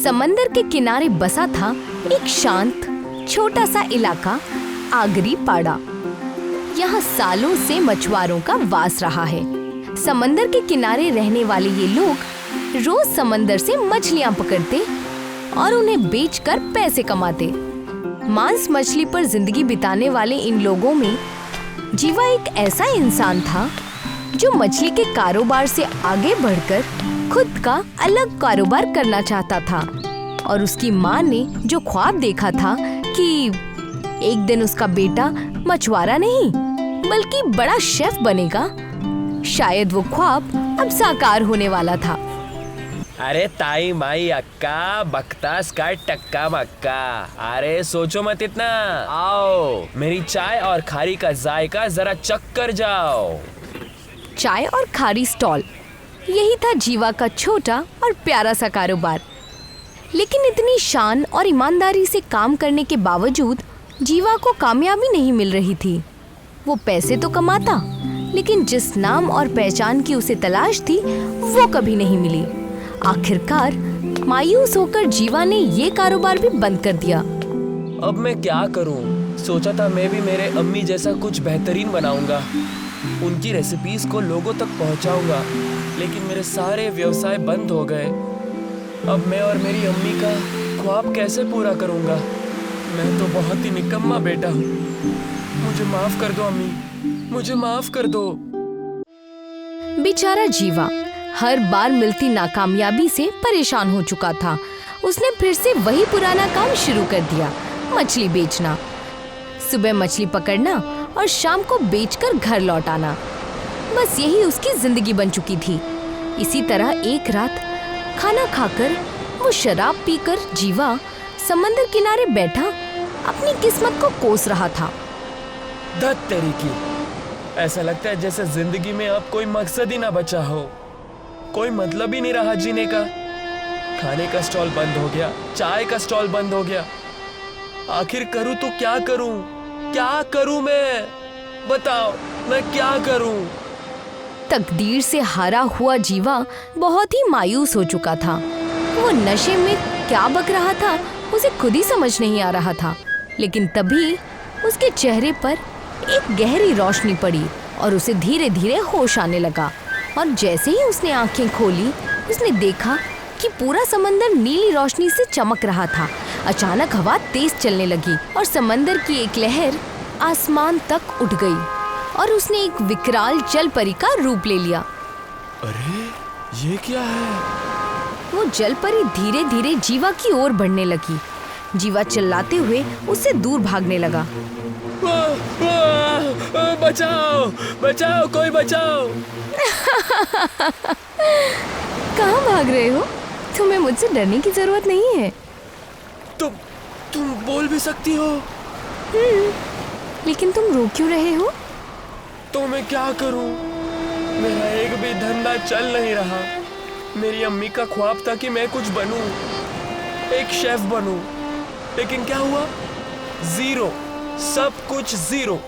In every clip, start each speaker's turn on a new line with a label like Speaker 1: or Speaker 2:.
Speaker 1: समंदर के किनारे बसा था एक शांत छोटा सा इलाका, आगरी पाड़ा। यहाँ सालों से मछुआरों का वास रहा है। समंदर के किनारे रहने वाले ये लोग रोज समंदर से मछलियाँ पकड़ते और उन्हें बेचकर पैसे कमाते। मांस मछली पर जिंदगी बिताने वाले इन लोगों में जीवा एक ऐसा इंसान था जो मछली के कारोबार से आगे बढ़कर खुद का अलग कारोबार करना चाहता था। और उसकी माँ ने जो ख्वाब देखा था कि एक दिन उसका बेटा मछुआरा नहीं बल्कि बड़ा शेफ बनेगा, शायद वो ख्वाब अब साकार होने वाला था।
Speaker 2: अरे ताई माई अक्का बकतास का टक्का मक्का, अरे सोचो मत इतना, आओ मेरी चाय और खारी का जायका जरा चख कर जाओ।
Speaker 1: चाय और खारी स्टॉल, यही था जीवा का छोटा और प्यारा सा कारोबार। लेकिन इतनी शान और ईमानदारी से काम करने के बावजूद जीवा को कामयाबी नहीं मिल रही थी। वो पैसे तो कमाता, लेकिन जिस नाम और पहचान की उसे तलाश थी वो कभी नहीं मिली। आखिरकार मायूस होकर जीवा ने ये कारोबार भी बंद कर दिया।
Speaker 2: अब मैं क्या करूं? सोचा था मैं भी मेरे अम्मी जैसा कुछ बेहतरीन बनाऊंगा, उनकी रेसिपीज को लोगों तक पहुंचाऊंगा, लेकिन मेरे सारे व्यवसाय बंद हो गए। अब मैं और मेरी अम्मी का ख्वाब कैसे पूरा करूंगा? मैं तो बहुत ही निकम्मा बेटा हूँ। मुझे माफ कर दो अम्मी, मुझे माफ कर दो।
Speaker 1: बेचारा जीवा हर बार मिलती नाकामयाबी से परेशान हो चुका था। उसने फिर से वही पुराना काम शुरू कर दिया, मछली बेचना। सुबह मछली पकड़ना और शाम को बेचकर घर लौट आना, बस यही उसकी जिंदगी बन चुकी थी। इसी तरह एक रात खाना खाकर वो शराब पीकर जीवा समंदर किनारे बैठा अपनी किस्मत को कोस रहा था।
Speaker 2: धत तेरी की, ऐसा लगता है जैसे जिंदगी में अब कोई मकसद ही ना बचा हो, कोई मतलब ही नहीं रहा जीने का। खाने का स्टॉल बंद हो गया, चाय का स्टॉल बंद हो गया। आखिर करूं तो क्या करूं? क्या करूं मैं? बताओ मैं क्या करूं?
Speaker 1: तकदीर से हारा हुआ जीवा बहुत ही मायूस हो चुका था। वो नशे में क्या बक रहा था उसे खुद ही समझ नहीं आ रहा था। लेकिन तभी उसके चेहरे पर एक गहरी रोशनी पड़ी और उसे धीरे धीरे होश आने लगा। और जैसे ही उसने आंखें खोली, उसने देखा कि पूरा समंदर नीली रोशनी से चमक रहा था। अचानक हवा तेज चलने लगी और समंदर की एक लहर आसमान तक उठ गई और उसने एक विकराल जल परी का रूप ले लिया।
Speaker 2: अरे ये क्या है?
Speaker 1: वो जल परी धीरे धीरे जीवा की ओर बढ़ने लगी। जीवा चिल्लाते हुए उससे दूर भागने लगा।
Speaker 2: बचाओ बचाओ, कोई बचाओ।
Speaker 1: कहाँ भाग रहे हो? तुम्हें मुझसे डरने की जरूरत नहीं है।
Speaker 2: तुम बोल भी सकती हो?
Speaker 1: लेकिन तुम रो क्यों रहे हो?
Speaker 2: तो मैं क्या करूं? मेरा एक भी धंधा चल नहीं रहा। मेरी अम्मी का ख्वाब था कि मैं कुछ बनूं, एक शेफ बनूं, लेकिन क्या हुआ? जीरो, सब कुछ जीरो।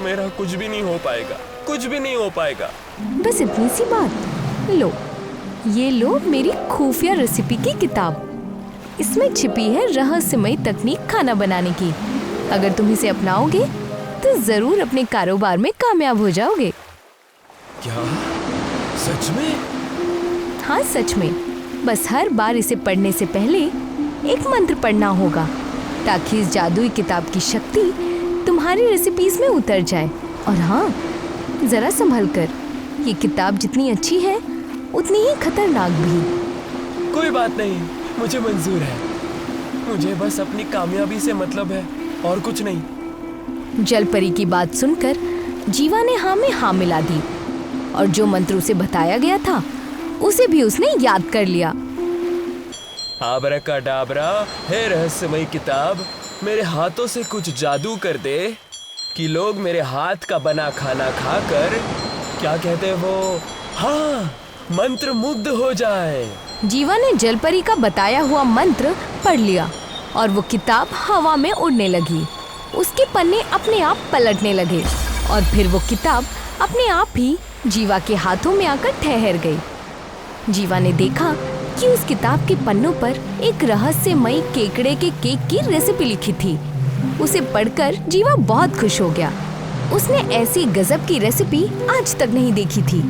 Speaker 2: मेरा कुछ भी नहीं हो पाएगा, कुछ भी नहीं हो पाएगा।
Speaker 1: बस इतनी सी बात। लो, ये लो मेरी खुफिया रेसिपी की किताब। इसमें छिपी है रहस्यमयी तकनीक खाना बनाने की। अगर तुम इसे अपनाओगे तो जरूर अपने कारोबार में कामयाब हो जाओगे।
Speaker 2: क्या? सच में?
Speaker 1: हाँ सच में। बस हर बार इसे पढ़ने से पहले एक मंत्र पढ़ना होगा ताकि इस जादुई किताब की शक्ति तुम्हारी रेसिपीज में उतर जाए। और हाँ, जरा संभल कर। ये किताब जितनी अच्छी है उतनी ही खतरनाक भी।
Speaker 2: कोई बात नहीं, मुझे मंजूर है। मुझे बस अपनी कामयाबी से मतलब है और कुछ नहीं।
Speaker 1: जल परी की बात सुनकर जीवा ने हाँ में हाँ मिला दी और जो मंत्र उसे बताया गया था उसे भी उसने याद कर लिया।
Speaker 2: आबराकाडाबरा, हे रहस्यमयी किताब, मेरे हाथों से कुछ जादू कर दे कि लोग मेरे हाथ का बना खाना खाकर, क्या कहते वो, हाँ, मंत्र मुग्ध हो जाए।
Speaker 1: जीवा ने जलपरी का बताया हुआ मंत्र पढ़ लिया और वो किताब हवा में उड़ने लगी। उसके पन्ने अपने आप पलटने लगे और फिर वो किताब अपने आप ही जीवा के हाथों में आकर ठहर गई। जीवा ने देखा कि उस किताब के पन्नों पर एक रहस्यमयी केकड़े के केक की रेसिपी लिखी थी। उसे पढ़कर जीवा बहुत खुश हो गया। उसने ऐसी गजब की रेसिपी आज तक नहीं देखी थी।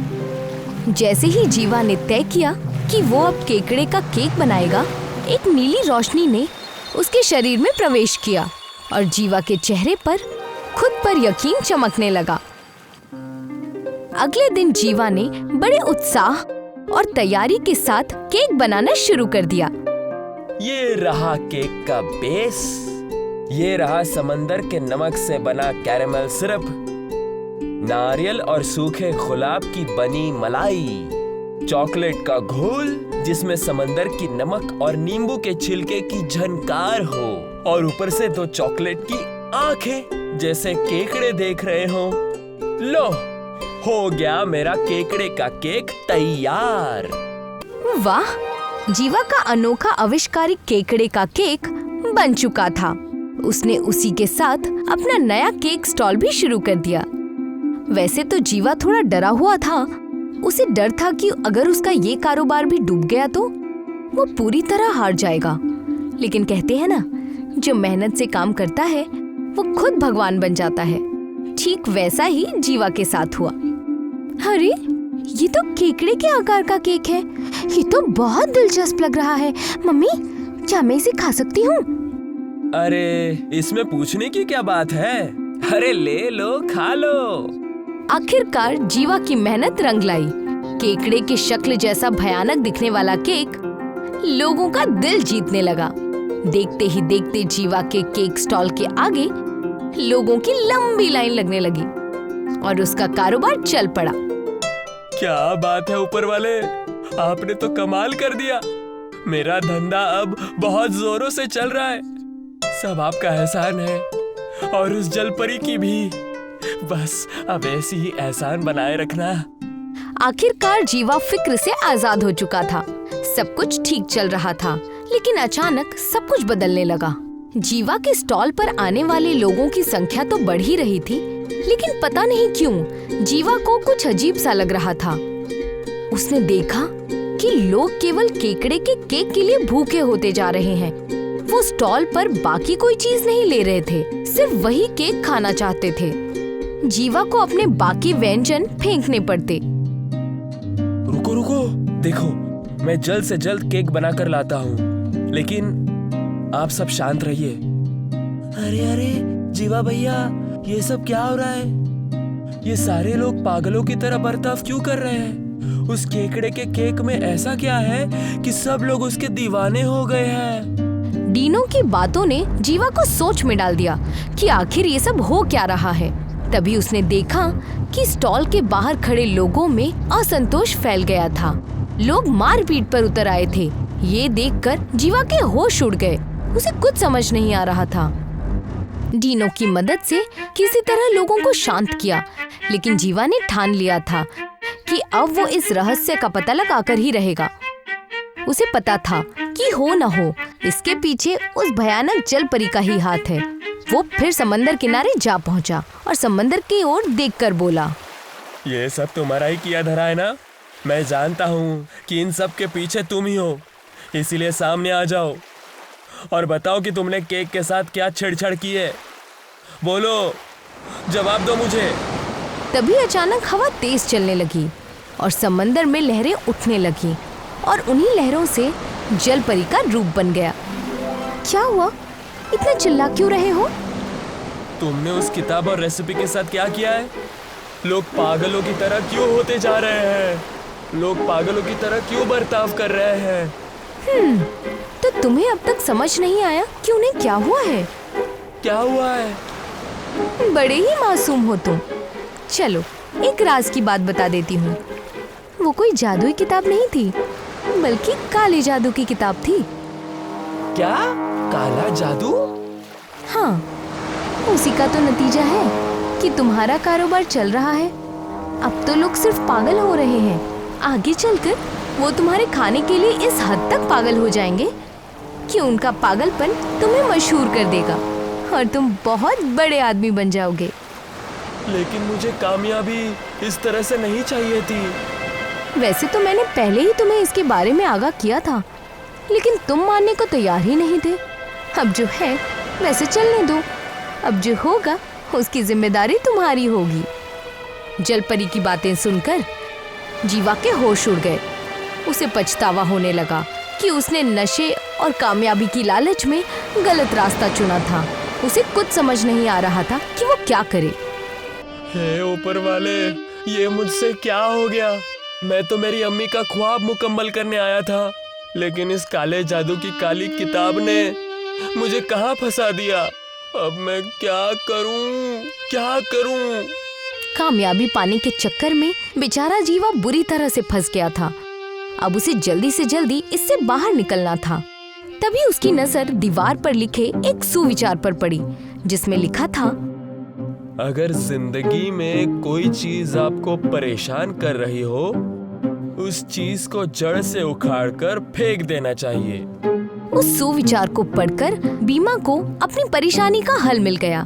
Speaker 1: जैसे ही जीवा ने तय किया कि वो अब केकड़े का केक बनाएगा, एक नीली रोशनी ने उसके शरीर में प्रवेश किया और जीवा के चेहरे पर खुद पर यकीन चमकने लगा। अगले दिन जीवा ने बड़े उत्साह और तैयारी के साथ केक बनाना शुरू कर दिया।
Speaker 2: ये रहा केक का बेस, ये रहा समंदर के नमक से बना कैरेमल सिरप, नारियल और सूखे गुलाब की बनी मलाई, चॉकलेट का घोल जिसमें समंदर की नमक और नींबू के छिलके की झनकार हो, और ऊपर से 2 चॉकलेट की आंखें जैसे केकड़े देख रहे हो। लो, हो गया मेरा केकड़े का केक तैयार।
Speaker 1: वाह, जीवा का अनोखा आविष्कारिक केकड़े का केक बन चुका था। उसने उसी के साथ अपना नया केक स्टॉल भी शुरू कर दिया। वैसे तो जीवा थोड़ा डरा हुआ था। उसे डर था कि अगर उसका ये कारोबार भी डूब गया तो वो पूरी तरह हार जाएगा। लेकिन कहते हैं ना, जो मेहनत से काम करता है वो खुद भगवान बन जाता है। ठीक वैसा ही जीवा के साथ हुआ। अरे, ये तो केकड़े के आकार का केक है। ये तो बहुत दिलचस्प लग रहा है। मम्मी, क्या मैं इसे खा सकती हूँ?
Speaker 2: अरे, इसमें पूछने की क्या बात है? अरे ले लो, खा लो।
Speaker 1: आखिरकार जीवा की मेहनत रंग लाई। केकड़े की शक्ल जैसा भयानक दिखने वाला केक लोगों का दिल जीतने लगा। देखते ही देखते जीवा के केक स्टॉल के आगे लोगों की लंबी लाइन लगने लगी और उसका कारोबार चल पड़ा।
Speaker 2: क्या बात है ऊपर वाले, आपने तो कमाल कर दिया। मेरा धंधा अब बहुत जोरों से चल रहा है। सब आपका एहसान है, और उस जलपरी की भी। बस अब ऐसी ही एहसान बनाए रखना।
Speaker 1: आखिरकार जीवा फिक्र से आजाद हो चुका था। सब कुछ ठीक चल रहा था, लेकिन अचानक सब कुछ बदलने लगा। जीवा के स्टॉल पर आने वाले लोगों की संख्या तो बढ़ ही रही थी, लेकिन पता नहीं क्यों जीवा को कुछ अजीब सा लग रहा था। उसने देखा कि लोग केवल केकड़े के केक के लिए भूखे होते जा रहे हैं। वो स्टॉल पर बाकी कोई चीज नहीं ले रहे थे, सिर्फ वही केक खाना चाहते थे। जीवा को अपने बाकी व्यंजन फेंकने पड़ते।
Speaker 2: रुको रुको, देखो, मैं जल्द से जल्द केक बनाकर लाता हूँ, लेकिन आप सब शांत रहिए। अरे अरे जीवा भैया, ये सब क्या हो रहा है? ये सारे लोग पागलों की तरह बर्ताव क्यों कर रहे हैं? उस केकड़े के केक में ऐसा क्या है कि सब लोग उसके दीवाने हो गए हैं?
Speaker 1: डीनो की बातों ने जीवा को सोच में डाल दिया कि आखिर ये सब हो क्या रहा है। तभी उसने देखा कि स्टॉल के बाहर खड़े लोगों में असंतोष फैल गया था। लोग मारपीट पर उतर आए थे। ये देखकर जीवा के होश उड़ गए। उसे कुछ समझ नहीं आ रहा था। डीनो की मदद से किसी तरह लोगों को शांत किया, लेकिन जीवा ने ठान लिया था कि अब वो इस रहस्य का पता लगाकर ही रहेगा। उसे पता था कि हो न हो इसके पीछे उस भयानक जलपरी का ही हाथ है। वो फिर समंदर किनारे जा पहुंचा और समंदर की ओर देखकर बोला,
Speaker 2: ये सब तुम्हारा ही किया धरा है ना? मैं जानता हूँ कि इन सब के पीछे तुम ही हो, इसीलिए सामने आ जाओ और बताओ कि तुमने केक के साथ क्या छेड़छाड़ की है। बोलो, जवाब दो मुझे।
Speaker 1: तभी अचानक हवा तेज चलने लगी और समंदर में लहरें उठने लगी और उन्हीं लहरों से जलपरी का रूप बन गया। क्या हुआ? इतना चिल्ला क्यों रहे हो?
Speaker 2: तुमने उस किताब और रेसिपी के साथ क्या किया है? लोग पागलों की तरह क्यों होते जा रहे हैं? लोग पागलों की तरह क्यों बर्ताव कर रहे हैं?
Speaker 1: तो तुम्हें अब तक समझ नहीं आया कि उन्हें क्या हुआ है?
Speaker 2: क्या हुआ है?
Speaker 1: बड़े ही मासूम हो तुम। चलो, एक राज की बात बता देती हूँ। वो कोई जादुई किताब नहीं थी, बल्कि काले जादू की किताब थी।
Speaker 2: क्या? काला जादू?
Speaker 1: हाँ, उसी का तो नतीजा है कि तुम्हारा कारोबार चल रहा है। अब तो लोग सिर्फ पागल हो रहे हैं। आगे चलकर वो तुम्हारे खाने के लिए इस हद तक पागल हो जाएंगे कि उनका पागलपन तुम्हें मशहूर कर देगा और तुम बहुत बड़े आदमी बन जाओगे।
Speaker 2: लेकिन मुझे कामयाबी इस तरह से नहीं चाहिए थी।
Speaker 1: वैसे तो मैंने पहले ही तुम्हें इसके बारे में आगाह किया था, लेकिन तुम मानने को तैयार ही नहीं थे। अब जो है वैसे चलने दो। अब जो होगा उसकी जिम्मेदारी तुम्हारी होगी। जलपरी की बातें सुनकर जीवा के होश उड़ गए। उसे पछतावा होने लगा कि उसने नशे और कामयाबी की लालच में गलत रास्ता चुना था। उसे कुछ समझ नहीं आ रहा था कि वो क्या करे।
Speaker 2: हे ऊपर वाले, ये मुझसे क्या हो गया? मैं तो मेरी अम्मी का ख्वाब मुकम्मल करने आया था, लेकिन इस काले जादू की काली किताब ने मुझे कहाँ फंसा दिया। अब मैं क्या करूं?
Speaker 1: कामयाबी पाने के चक्कर में बेचारा जीवा बुरी तरह से फंस गया था। अब उसे जल्दी से जल्दी इससे बाहर निकलना था। तभी उसकी नजर दीवार पर लिखे एक सुविचार पर पड़ी, जिसमें लिखा था,
Speaker 2: अगर जिंदगी में कोई चीज आपको परेशान कर रही हो, उस चीज को जड़ से उखाड़कर फेंक देना चाहिए।
Speaker 1: उस सुविचार को पढ़कर बीमा को अपनी परेशानी का हल मिल गया।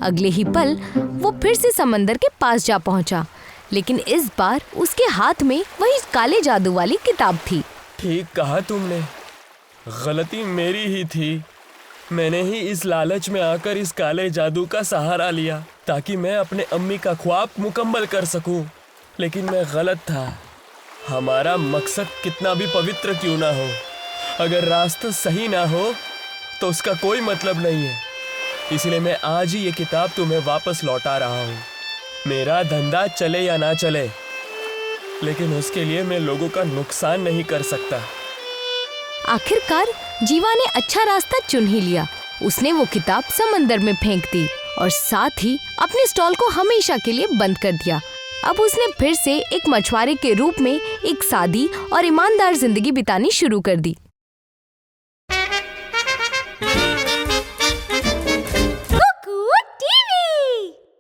Speaker 1: अगले ही पल वो फिर से समंदर के पास जा पहुंचा, लेकिन इस बार उसके हाथ में वही काले जादू वाली किताब थी।
Speaker 2: ठीक कहा तुमने, गलती मेरी ही थी। मैंने ही इस लालच में आकर इस काले जादू का सहारा लिया ताकि मैं अपने अम्मी का ख्वाब मुकम्मल कर सकूं, लेकिन मैं गलत था। हमारा मकसद कितना भी पवित्र क्यों ना हो, अगर रास्ता सही ना हो तो उसका कोई मतलब नहीं है। इसलिए मैं आज ही ये किताब तुम्हें वापस लौटा रहा हूँ। मेरा धंधा चले या ना चले, लेकिन उसके लिए मैं लोगों का नुकसान नहीं कर सकता।
Speaker 1: आखिरकार जीवा ने अच्छा रास्ता चुन ही लिया। उसने वो किताब समंदर में फेंक दी और साथ ही अपने स्टॉल को हमेशा के लिए बंद कर दिया। अब उसने फिर से एक मछुआरे के रूप में एक सादी और ईमानदार जिंदगी बितानी शुरू कर दी।